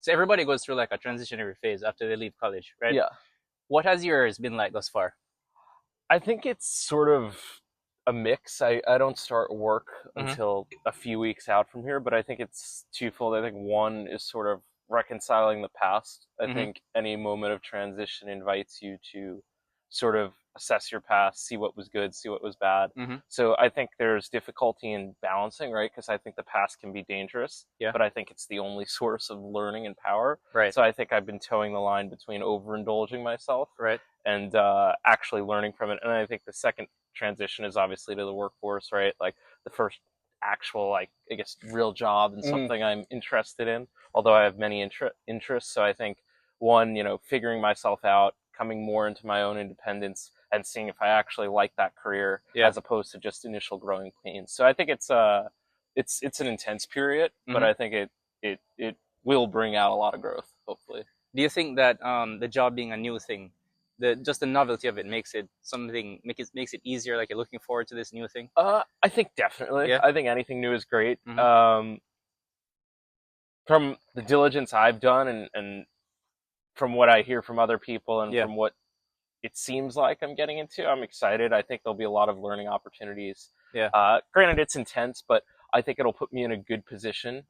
So everybody goes through like a transitionary phase after they leave college, right? Yeah. What has yours been like thus far? I think it's sort of a mix. I don't start work Mm-hmm. until a few weeks out from here, but I think it's twofold. I think one is sort of reconciling the past. I Mm-hmm. think any moment of transition invites you to sort of assess your past, see what was good, see what was bad. Mm-hmm. So I think there's difficulty in balancing, right? Because I think the past can be dangerous, Yeah. but I think it's the only source of learning and power. Right. So I think I've been towing the line between overindulging myself Right. and actually learning from it. And I think the second transition is obviously to the workforce, right? Like the first actual, like, I guess, real job and Mm-hmm. something I'm interested in, although I have many interests. So I think one, figuring myself out, coming more into my own independence and seeing if I actually like that career Yeah. as opposed to just initial growing pains. So I think it's an intense period, but Mm-hmm. I think it will bring out a lot of growth, hopefully. Do you think that the job being a new thing, the just the novelty of it makes it something makes it easier? Like you're looking forward to this new thing. I think definitely. Yeah. I think anything new is great. Mm-hmm. From the diligence I've done and from what I hear from other people and Yeah. from what it seems like I'm getting into, I'm excited. I think there'll be a lot of learning opportunities. Yeah. Granted, it's intense, but I think it'll put me in a good position.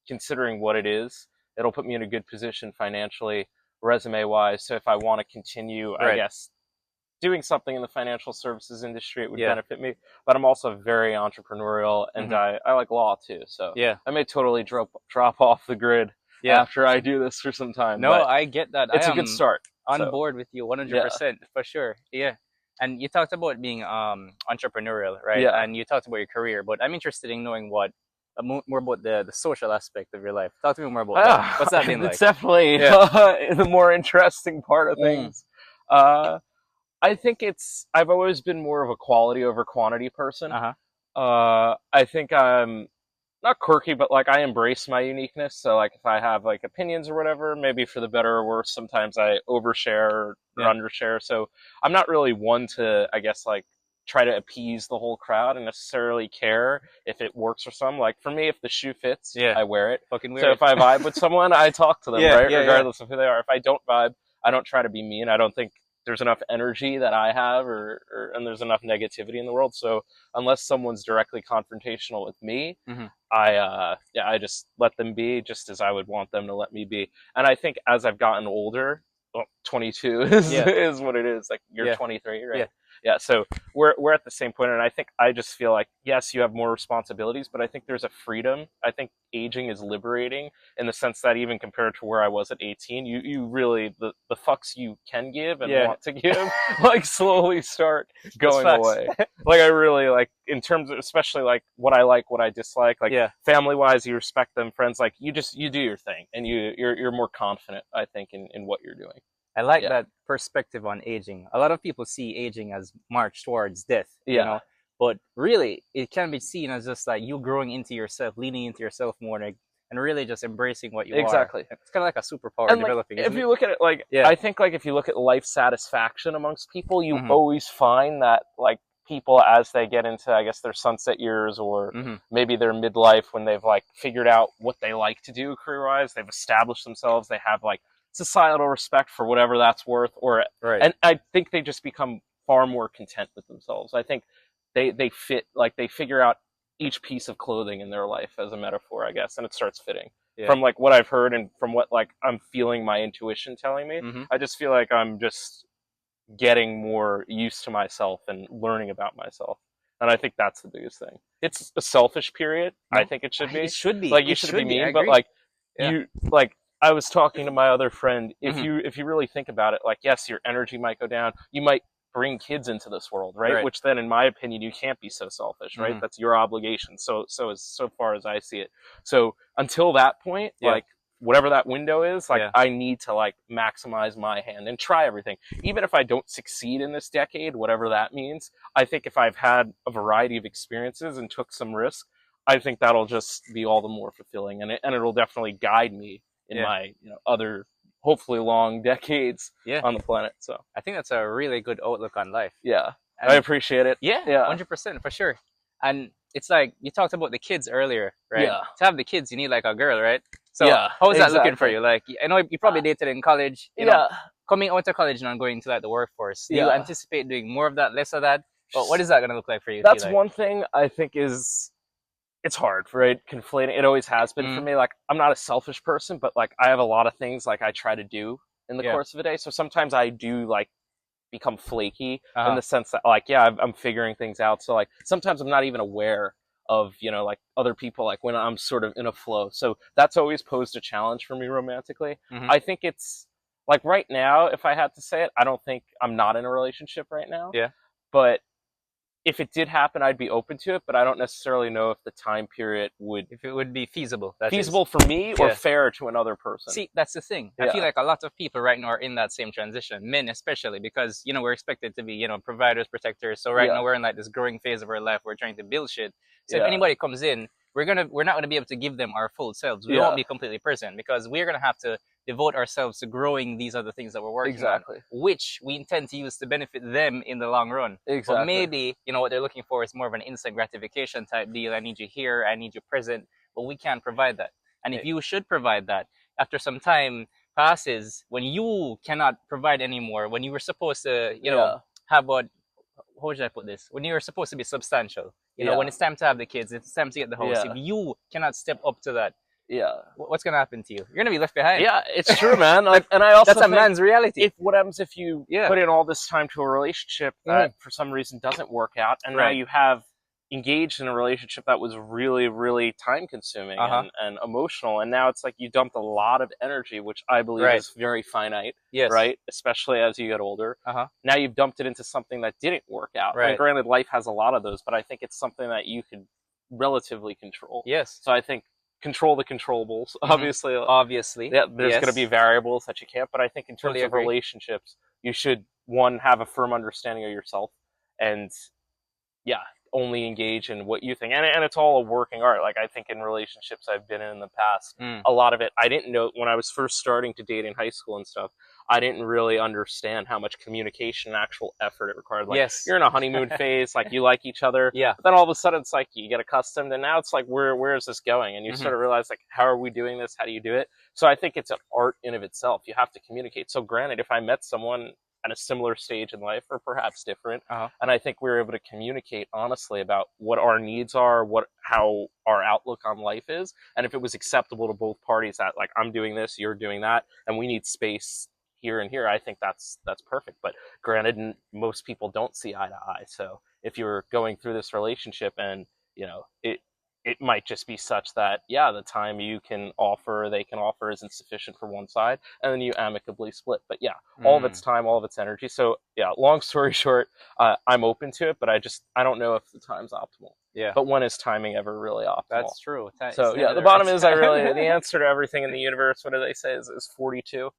Considering what it is, it'll put me in a good position financially, resume wise. So if I want to continue, I Right. guess, doing something in the financial services industry, it would Yeah. benefit me. But I'm also very entrepreneurial, and Mm-hmm. I like law too. So Yeah. I may totally drop off the grid Yeah. after I do this for some time, No, but I get that. I it's a good am start. on So board with you yeah, 100% for sure. Yeah. And you talked about being entrepreneurial, right? yeah. And you talked about your career, but I'm interested in knowing what more about the social aspect of your life. Talk to me more about that. What's that been It's like? definitely Yeah. the more interesting part of Mm. things. I think I've always been more of a quality over quantity person. Uh-huh. I think I'm not quirky, but like I embrace my uniqueness. So like if I have like opinions or whatever, maybe for the better or worse, sometimes I overshare or Yeah. undershare. So I'm not really one to, I guess, like try to appease the whole crowd and necessarily care if it works for some. Like for me, if the shoe fits, Yeah. I wear it. Fucking So weird. if I vibe with someone, I talk to them, Yeah, right? yeah, yeah. Regardless of who they are. If I don't vibe, I don't try to be mean. I don't think there's enough energy that I have and there's enough negativity in the world. So unless someone's directly confrontational with me, Mm-hmm. I just let them be just as I would want them to let me be. And I think as I've gotten older, well, 22 is Yeah. is what it is. Like you're Yeah. 23, right? Yeah. Yeah, so we're at the same point, and I think I just feel like yes, you have more responsibilities, but I think there's a freedom. I think aging is liberating in the sense that even compared to where I was at 18, you really the fucks you can give and Yeah. want to give like slowly start That's going facts. away. Like I really like in terms of especially like what I like, what I dislike, like Yeah. family wise, you respect them, friends, like you do your thing and you're more confident, I think, in what you're doing. I like Yeah. that perspective on aging. A lot of people see aging as march towards death, Yeah. but really it can be seen as just like you growing into yourself, leaning into yourself more, and really just embracing what you are. Exactly. It's kind of like a superpower And like developing, if isn't it? you look at it like Yeah. I think like if you look at life satisfaction amongst people, you Mm-hmm. always find that like people as they get into I guess their sunset years or Mm-hmm. maybe their midlife when they've like figured out what they like to do career wise, they've established themselves, they have like societal respect for whatever that's worth or Right. and I think they just become far more content with themselves. I think they fit like they figure out each piece of clothing in their life as a metaphor, I guess, and it starts fitting Yeah. from like what I've heard and from what like I'm feeling my intuition telling me. Mm-hmm. I just feel like I'm just getting more used to myself and learning about myself. And I think that's the biggest thing. It's a selfish period. I No, think it should be. it should be. Like you It shouldn't be should be. I mean, but agree. like Yeah. you like I was talking to my other friend. Mm-hmm. If you really think about it, like yes, your energy might go down. You might bring kids into this world, right? Right. Which then in my opinion you can't be so selfish, right? Mm-hmm. That's your obligation. So far as I see it. So until that point, Yeah. like whatever that window is, like Yeah. I need to like maximize my hand and try everything. Even if I don't succeed in this decade, whatever that means, I think if I've had a variety of experiences and took some risk, I think that'll just be all the more fulfilling and it'll definitely guide me in Yeah. my, other hopefully long decades Yeah. on the planet. So, I think that's a really good outlook on life. yeah. And I appreciate it. yeah, Yeah. 100% for sure. And it's like you talked about the kids earlier, right? Yeah. To have the kids, you need like a girl, right? So Yeah, how is that looking for exactly. you? Like, I know you probably dated in college, you know, Yeah. coming out of college and going to like the workforce. Do you Yeah. anticipate doing more of that, less of that? But what is that going to look like for you? That's feel like? one thing I think is it's hard, right? Conflating. It always has been for me. Like, I'm not a selfish person, but like I have a lot of things like I try to do in the Yeah. course of a day. So sometimes I do like become flaky Uh-huh. in the sense that like, yeah, I'm figuring things out. So like sometimes I'm not even aware of, you know, like other people, like when I'm sort of in a flow. So that's always posed a challenge for me romantically. Mhm. I think it's like right now, if I had to say it, I don't think I'm not in a relationship right now. Yeah. But if it did happen, I'd be open to it, but I don't necessarily know if the time period would If it would be feasible. That is. feasible for me or Yeah. fair to another person. See, that's the thing. I Yeah. feel like a lot of people right now are in that same transition, men especially, because you know we're expected to be, you know, providers, protectors. So right Yeah. now we're in like this growing phase of our life. We're trying to build shit. So if Yeah. anybody comes in, we're not gonna be able to give them our full selves. We Yeah. won't be completely present because we're gonna have to devote ourselves to growing these other things that we're working Exactly. on, which we intend to use to benefit them in the long run. Exactly. But maybe, you know, what they're looking for is more of an instant gratification type deal. I need you here, I need you present, but we can't provide that. And if you should provide that, after some time passes, when you cannot provide anymore, when you were supposed to, you know, have what, how should I put this? When you're supposed to be substantial, you know, Yeah. when it's time to have the kids, it's time to get the house. Yeah. If you cannot step up to that, Yeah. what's gonna happen to you? You're gonna be left behind. Yeah, it's true, man. Like, and I also That's a think man's reality. if what happens if you Yeah. put in all this time to a relationship that for some reason doesn't work out, and now Right. you have engaged in a relationship that was really, really time consuming and emotional, and now it's like you dumped a lot of energy, which I believe Right. is very finite, Yes. right? Especially as you get older. Now you've dumped it into something that didn't work out. Right. And granted, life has a lot of those, but I think it's something that you could relatively control. Yes. So I think control the controllables. Obviously, Obviously. yeah, there's Yes. going to be variables that you can't, but I think in terms Totally of agree. relationships, you should, one, have a firm understanding of yourself, and yeah, only engage in what you think. And it's all a working art. Like, I think in relationships I've been in the past, a lot of it, I didn't know when I was first starting to date in high school and stuff, I didn't really understand how much communication and actual effort it required. Like, Yes. you're in a honeymoon phase, like, you like each other. Yeah. But then all of a sudden, it's like, you get accustomed, and now it's like, where is this going? And you Mhm. sort of realize, like, how are we doing this? How do you do it? So I think it's an art in of itself. You have to communicate. So granted, if I met someone at a similar stage in life, or perhaps different, and I think we were able to communicate honestly about what our needs are, how our outlook on life is, and if it was acceptable to both parties that, like, I'm doing this, you're doing that, and we need space here and here, I think that's perfect. But granted, most people don't see eye to eye. So if you're going through this relationship and, you know, it might just be such that, yeah, the time you can offer, they can offer isn't sufficient for one side, and then you amicably split. But yeah, all of its time, all of its energy. So yeah, long story short, I'm open to it, but I don't know if the time's optimal. Yeah. But when is timing ever really optimal? That's true. So yeah, the bottom is the answer to everything in the universe, what do they say, is 42.